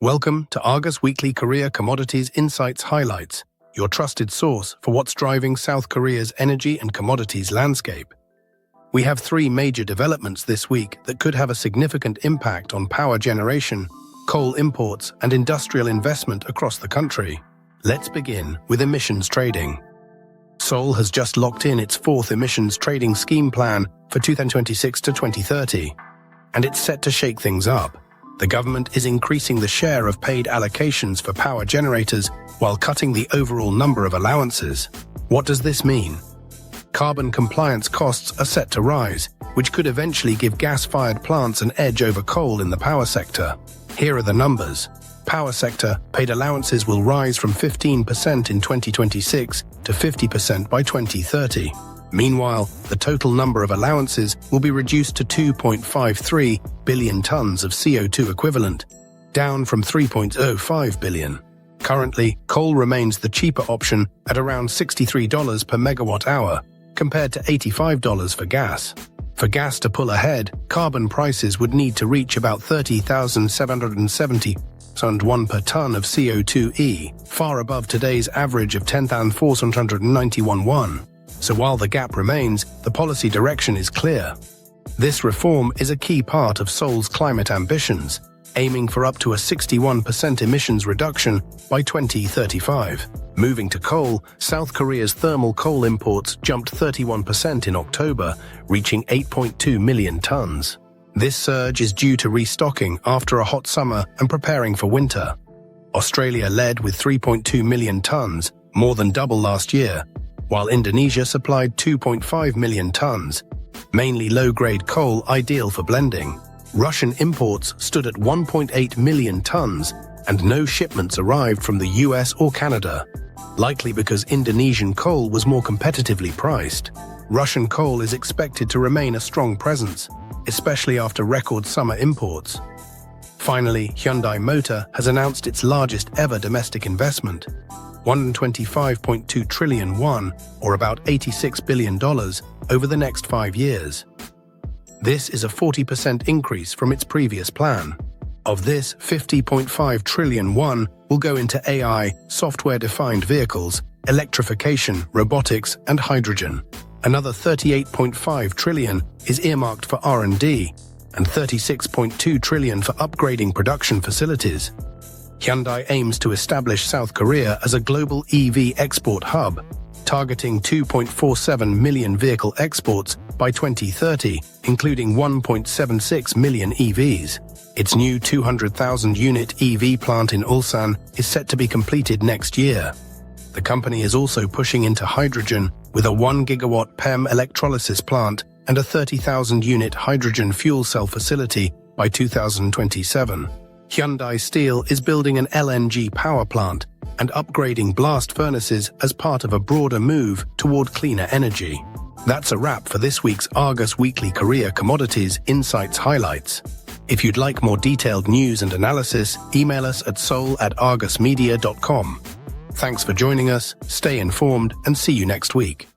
Welcome to Argus Weekly Korea Commodities Insights Highlights, your trusted source for what's driving South Korea's energy and commodities landscape. We have three major developments this week that could have a significant impact on power generation, coal imports, and industrial investment across the country. Let's begin with emissions trading. Seoul has just locked in its fourth emissions trading scheme plan for 2026 to 2030, and it's set to shake things up. The government is increasing the share of paid allocations for power generators while cutting the overall number of allowances. What does this mean? Carbon compliance costs are set to rise, which could eventually give gas-fired plants an edge over coal in the power sector. Here are the numbers. Power sector paid allowances will rise from 15% in 2026 to 50% by 2030. Meanwhile, the total number of allowances will be reduced to 2.53 billion tons of CO2 equivalent, down from 3.05 billion. Currently, coal remains the cheaper option at around $63 per megawatt hour, compared to $85 for gas. For gas to pull ahead, carbon prices would need to reach about 30,770 per ton of CO2e, far above today's average of 10,491 won. So while the gap remains, the policy direction is clear. This reform is a key part of Seoul's climate ambitions, aiming for up to a 61% emissions reduction by 2035. Moving to coal, South Korea's thermal coal imports jumped 31% in October, reaching 8.2 million tons. This surge is due to restocking after a hot summer and preparing for winter. Australia led with 3.2 million tons, more than double last year, while Indonesia supplied 2.5 million tons, mainly low-grade coal ideal for blending. Russian imports stood at 1.8 million tons, and no shipments arrived from the US or Canada, likely because Indonesian coal was more competitively priced. Russian coal is expected to remain a strong presence, especially after record summer imports. Finally, Hyundai Motor has announced its largest ever domestic investment, 125.2 trillion won, or about $86 billion, over the next 5 years. This is a 40% increase from its previous plan. Of this, 50.5 trillion won will go into AI, software-defined vehicles, electrification, robotics, and hydrogen. Another 38.5 trillion is earmarked for R&D, and 36.2 trillion for upgrading production facilities. Hyundai aims to establish South Korea as a global EV export hub, targeting 2.47 million vehicle exports by 2030, including 1.76 million EVs. Its new 200,000-unit EV plant in Ulsan is set to be completed next year. The company is also pushing into hydrogen with a 1-gigawatt PEM electrolysis plant and a 30,000-unit hydrogen fuel cell facility by 2027. Hyundai Steel is building an LNG power plant and upgrading blast furnaces as part of a broader move toward cleaner energy. That's a wrap for this week's Argus Weekly Korea Commodities Insights Highlights. If you'd like more detailed news and analysis, email us at seoul@argusmedia.com. Thanks for joining us, stay informed, and see you next week.